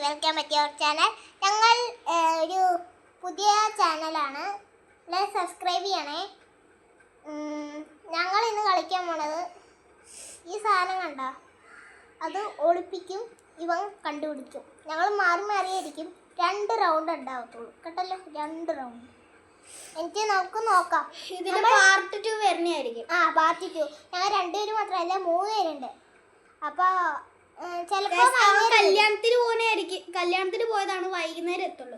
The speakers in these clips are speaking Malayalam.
Welcome back to our channel. ഞങ്ങൾ ഒരു പുതിയ ചാനലാണ്. സബ്സ്ക്രൈബ് ചെയ്യണേ. ഞങ്ങൾ ഇന്ന് കളിക്കാൻ പോണത് ഈ സാധനം കണ്ട അത് ഒളിപ്പിക്കും, ഇവൻ കണ്ടുപിടിക്കും. ഞങ്ങൾ മാറി മാറിയായിരിക്കും 2 റൗണ്ട് ഉണ്ടാവത്തുള്ളൂ കേട്ടല്ലോ. 2 റൗണ്ട് എനിക്ക് നമുക്ക് നോക്കാം. ഇതിന് പാർട്ട് 2 വരുന്നതായിരിക്കും. പാർട്ട് 2. ഞങ്ങൾ 2 പേര് മാത്രമല്ല 3 പേരുണ്ട്. അപ്പോൾ ചിലപ്പോൾ കല്യാണത്തിന് പോയതാണ്, വൈകുന്നേരം എത്തുള്ളൂ.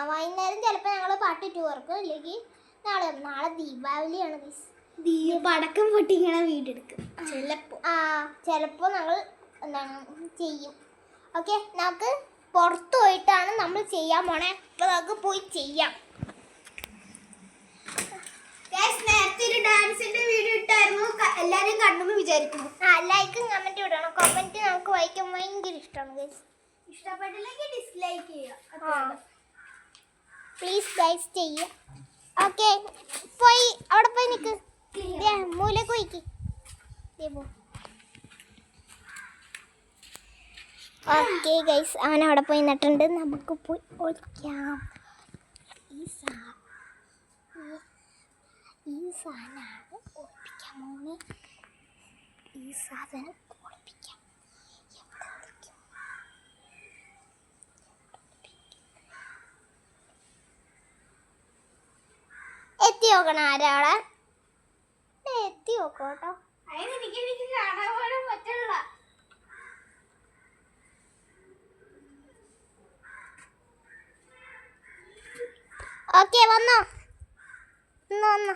വൈകുന്നേരം ചിലപ്പോൾ ഞങ്ങൾ പാർട്ട് 2 ഇറക്കും. ഇല്ലെങ്കിൽ നാളെ ദീപാവലിയാണ്. പടക്കം പൊട്ടിക്കണ വീടെടുക്കും ചിലപ്പോൾ ഞങ്ങൾ എന്താണ് ചെയ്യും. ഓക്കെ, നമുക്ക് പുറത്ത് പോയിട്ടാണ് നമ്മൾ ചെയ്യാൻ പോണേ. അപ്പോൾ നമുക്ക് പോയി ചെയ്യാം. നേരത്തെ ഒരു ഡാൻസിന്റെ വീഡിയോ ഇട്ടായിരുന്നു, എല്ലാരും കണ്ടെന്ന് വിചാരിക്കുന്നു. ലൈക്കും കമന്റും ഇടണം. കമന്റ് നമുക്ക് വായിക്കാൻ ഭയങ്കര ഇഷ്ടമാണ്. ഇഷ്ടപ്പെട്ടില്ലെങ്കിൽ ഡിസ്ലൈക്ക് ചെയ്യുക. പ്ലീസ് ഗൈസ് ചെയ്യുക. ഓക്കെ, പോയി അവിടെ പോയി നിൽക്ക്. മൂലക്ക് പോയിക്ക്. ഓക്കെ ഗൈസ്, അവൻ അവിടെ പോയി നിന്നിട്ടുണ്ട്. നമുക്ക് പോയി ഒളിക്കാം. ഈ സാധനമാണ് ഒളിപ്പിക്കാൻ മോനെ. ഈ സാധനം ഒളിപ്പിക്കാം. എത്തി നോക്കണം. ആരാളെ എത്തി നോക്കോട്ടോ. എനിക്ക് കാണാൻ പോലും പറ്റില്ല. ഓക്കെ, വന്നോ വന്നോ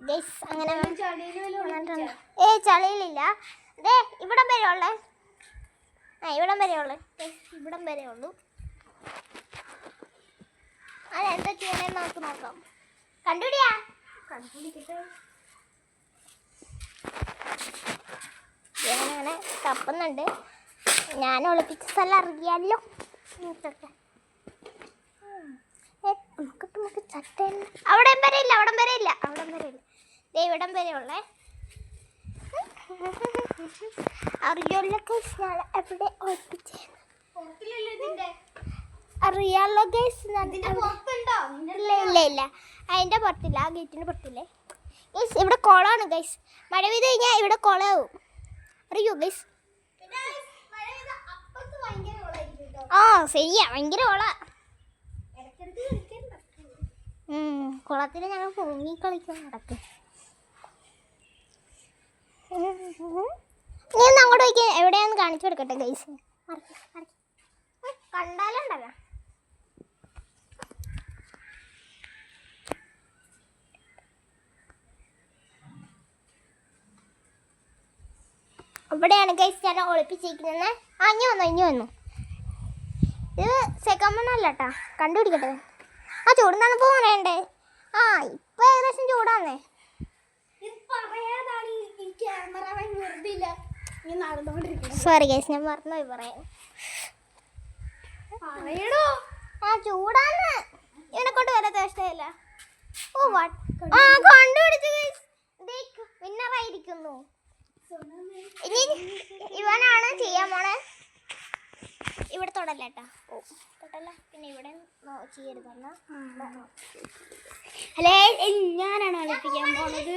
ഗൈസ്. അങ്ങനെ ചളിയിലില്ല. ഇവിടം വരെ ഉള്ളേ. ഇവിടം വരെ ഉള്ളു. ഇവിടം വരെ ഉള്ളൂ. അതെന്താ ചെയ്യണേന്ന് നമുക്ക് നോക്കാം. കണ്ടുപിടിക്കട്ടെ. ഞാനങ്ങനെ തപ്പുന്നുണ്ട്. ഞാൻ ഒളിപ്പിച്ച സ്ഥലം അറിയാമല്ലോ. നമുക്ക് ചട്ട അവിടം വരെ ഇല്ല. ഇവിടം വരെ ഉള്ളേ. അറിയാലോ ഗൈസ്, ഞാൻ എവിടെ ഒളിപ്പിച്ചേ അറിയാലോ ഗൈസ്. ഇല്ല അതിൻ്റെ പുറത്തില്ല, ആ ഗേറ്റിൻ്റെ പുറത്തില്ലേ ഗൈസ്. ഇവിടെ കുളമാണ് ഗൈസ്. മഴ പെയ്ത് കഴിഞ്ഞാൽ ഇവിടെ കുളമാവും. അറിയോ ഗൈസ്? ശരിയാ, ഭയങ്കര കുള. കുളത്തിൽ ഞങ്ങൾ പൊങ്ങി കളിക്കാൻ നടക്കും. നീ ഒന്ന് അങ്ങോട്ട് വയ്ക്കുക. എവിടെയാന്ന് കാണിച്ചു കൊടുക്കട്ടെ ഗൈസ്. കണ്ടാലുണ്ടല്ലോ. ഇവിടെയാണ് ഗൈസ് ഞാൻ ഒളിപ്പിച്ചിരിക്കുന്നത്. ഇനി വന്നു. ഇത് സെക്കൻഡ് മണ്ണല്ല കേട്ടാ. കണ്ടുപിടിക്കട്ടെ. ചൂടുന്നാണ് പറയണ്ടേ. ഇപ്പൊ ഏകദേശം ചൂടാന്നേ. സോറി ഗൈസ്, ഞാൻ മറന്നുപോയി പറയാൻ. ചൂടാന്ന്. ഇവനെ കൊണ്ട് വരാത്ത ഇഷ്ടമല്ല. കണ്ടുപിടിച്ചു ഗൈസ്. വിന്നറായിരിക്കുന്നു. ഇനി ഇവനാണ് ചെയ്യാൻ പോണേ. ഇവിടെ തൊടല്ല കേട്ടാ. തൊട്ടല്ല. പിന്നെ ഇവിടെ ചെയ്യരുത്. അല്ലേ, ഞാനാണ് ഒളിപ്പിക്കാൻ പോണത്.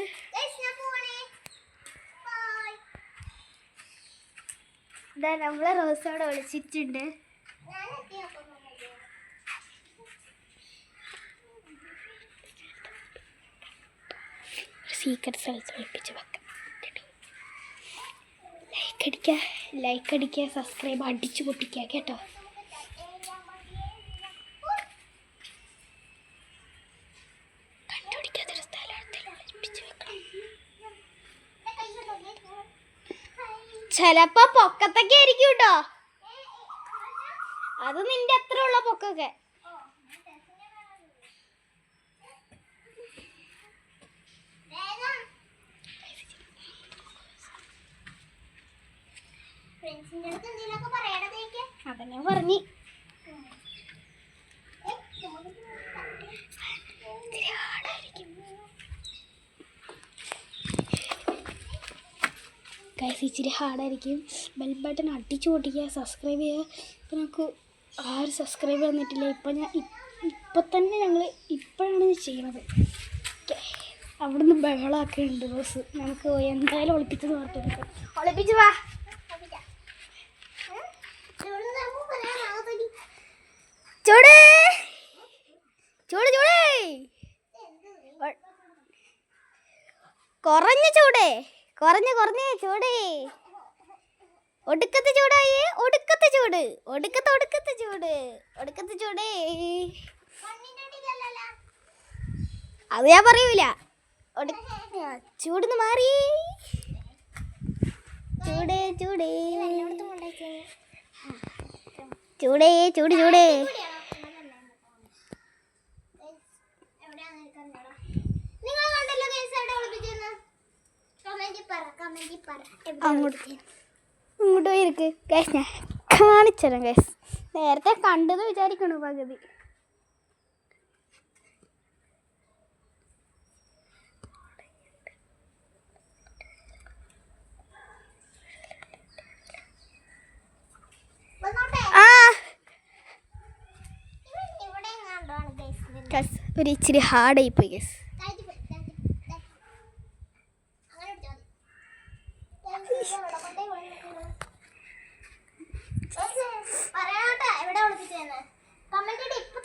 നമ്മളെ റോസോടെ ഒളിച്ചിട്ടുണ്ട്. സീക്രട്ട് സ്ഥലത്ത് ഒളിപ്പിച്ച് വെക്കാം. ലൈക്ക് അടിക്കുക, സബ്സ്ക്രൈബ് അടിച്ചു പൊട്ടിക്കുക കേട്ടോ. കണ്ടുപിടിക്കാത്തൊരു സ്ഥലത്തിൽ ഒളിപ്പിച്ച് വെക്കണം. ചിലപ്പോ പൊക്കത്തൊക്കെ ആയിരിക്കും കേട്ടോ. അത് നിന്റെ അത്ര ഉള്ള പൊക്കൊക്കെ. അതന്നെ പറഞ്ഞു. ഗൈസ് ഇച്ചിരി ഹാർഡായിരിക്കും. ബെൽ ബട്ടൺ അടിച്ചു പൊട്ടിക്കുക, സബ്സ്ക്രൈബ് ചെയ്യുക. ഇപ്പം നമുക്ക് ആരും സബ്സ്ക്രൈബ് വന്നിട്ടില്ല. ഇപ്പം തന്നെ ഞങ്ങൾ ഇപ്പോഴാണ് ഇത് ചെയ്യണത്. അവിടുന്ന് ബഹളമൊക്കെ ഉണ്ട് ബോസ്. നമുക്ക് എന്തായാലും ഒളിപ്പിച്ചത് ഓർത്തെടുക്കാം. ഒളിപ്പിച്ച് വാ. ചൂട് ചൂട് ചൂട് കുറഞ്ഞ ചൂട് കുറഞ്ഞ ചൂട് ഒടുക്കത്തെ ചൂടായി. ഒടുക്കത്തെ ചൂട് ഒടുക്കത്തെ ചൂട് അത് ഞാൻ പറയൂല. ചൂടുന്ന് മാറി. ചൂട് ചൂട് ചൂടേ ചൂട് ചൂട് അങ്ങോട്ട് പോയിരിക്ക് ഗൈസ്. ഞാൻ കാണിച്ചുതരാം ഗൈസ്. നേരത്തെ കണ്ടത് വിചാരിക്കണു പകുതി. ഒരു ഇച്ചിരി ഹാർഡായി പോയി ഗൈസ്.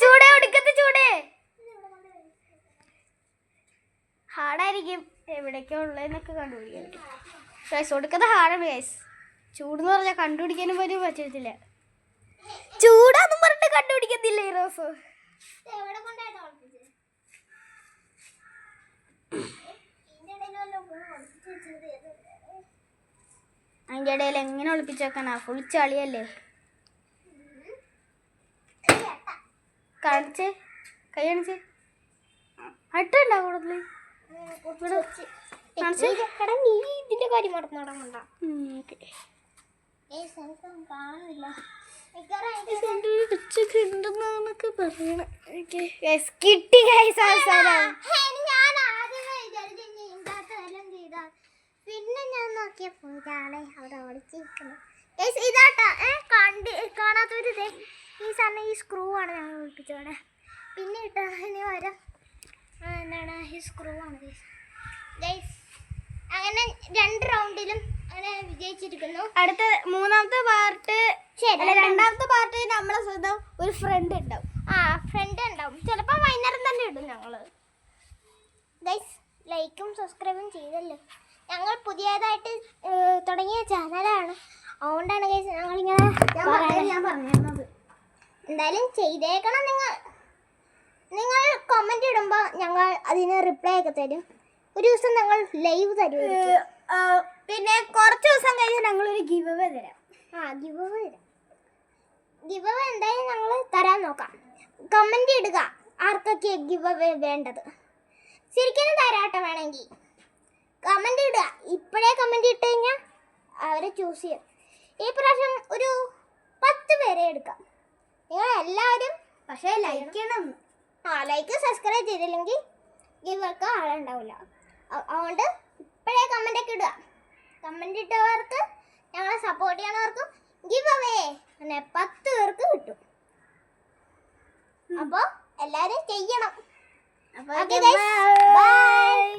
ചൂട് ഒടുക്കത്തെ ചൂട് ഹാർഡായിരിക്കും. എവിടേക്കാ ഉള്ളതെന്നൊക്കെ കണ്ടുപിടിക്കാൻ ഗൈസ്. ഒടുക്കത്തെ ഹാർഡാണ് ഗൈസ്. ചൂടെന്ന് പറഞ്ഞാൽ കണ്ടുപിടിക്കാനും പോലും പറ്റത്തില്ല. ചൂടാന്നും പറഞ്ഞിട്ട് കണ്ടുപിടിക്കത്തില്ല ഈ റോസ്. അതിൻ്റെ ഇടയിൽ എങ്ങനെ ഒളിപ്പിച്ച് വെക്കാനാ? ഫുൾ ചളിയല്ലേ. കാണിച്ച് കൈ കാണിച്ച് അട്ടുണ്ടോ കൂടുതൽ? നീ ഇതിന്റെ കാര്യം മറന്നിടണ്ട. കാണുന്നില്ല. കിട്ടി ഗൈസ് അവസാനം. പിന്നെ ഞാൻ നോക്കിയപ്പോ ഇതാളെ അവിടെ ഒളിച്ചിരിക്കുന്നു. ഇതാട്ടാ കാണാത്തൊരു ഈ സാധനം, ഈ സ്ക്രൂ ആണ് ഞങ്ങൾ ഒളിപ്പിച്ചോടെ. പിന്നെ ഇട്ടാ ഇനി വരാം. എന്താണ് ഈ സ്ക്രൂ ആണ് ഗൈസ്. അങ്ങനെ 2 റൗണ്ടിലും അങ്ങനെ വിജയിച്ചിരിക്കുന്നു. അടുത്ത മൂന്നാമത്തെ പാർട്ട്, രണ്ടാമത്തെ പാർട്ട് നമ്മളെ സ്വന്തം ഒരു ഫ്രണ്ട് ഉണ്ടാവും. ഫ്രണ്ട് ഉണ്ടാവും. ചിലപ്പോൾ വൈകുന്നേരം തന്നെ ഇടും ഞങ്ങൾ. ഗൈസ് ലൈക്കും സബ്സ്ക്രൈബും ചെയ്തല്ലോ. ഞങ്ങൾ പുതിയതായിട്ട് തുടങ്ങിയ ചാനലാണ്. അതുകൊണ്ടാണ് ഗൈസ് ഞങ്ങളിങ്ങനെ ഞാൻ പറഞ്ഞിരുന്നത്. എന്തായാലും ചെയ്തേക്കണം. നിങ്ങൾ കമൻറ്റ് ഇടുമ്പോൾ ഞങ്ങൾ അതിന് റിപ്ലൈ ഒക്കെ തരും. ഒരു ദിവസം ഞങ്ങൾ ലൈവ് തരും. പിന്നെ കുറച്ച് ദിവസം കഴിഞ്ഞാൽ ഞങ്ങളൊരു ഗിവ് അവേ തരാം. ഗിവ് അവേ എന്തായാലും ഞങ്ങൾ തരാൻ നോക്കാം. കമൻറ്റ് ഇടുക ആർക്കൊക്കെ ഗിവ് അവേ വേണ്ടത്. ശരിക്കും തരാട്ടോ. വേണമെങ്കിൽ കമൻറ്റ് ഇടുക. ഇപ്പോഴേ കമൻറ്റ് ഇട്ട് കഴിഞ്ഞാൽ അവരെ ചൂസ് ചെയ്യും. ഈ പ്രാവശ്യം ഒരു 10 പേരെ എടുക്കാം. നിങ്ങൾ എല്ലാവരും പക്ഷേ ലൈക്ക് ചെയ്യണം. ലൈക്ക് സബ്സ്ക്രൈബ് ചെയ്തില്ലെങ്കിൽ ഗിവർക്ക് ആളുണ്ടാവില്ല. അതുകൊണ്ട് ഇപ്പോഴേ കമൻ്റ് ഒക്കെ ഇടുക. കമൻ്റ് ഇട്ടവർക്ക്, ഞങ്ങളെ സപ്പോർട്ട് ചെയ്യണവർക്കും ഗിവ് അവേ അങ്ങനെ 10 പേർക്ക് കിട്ടും. അപ്പോൾ എല്ലാവരും ചെയ്യണം. അപ്പോൾ ബൈ.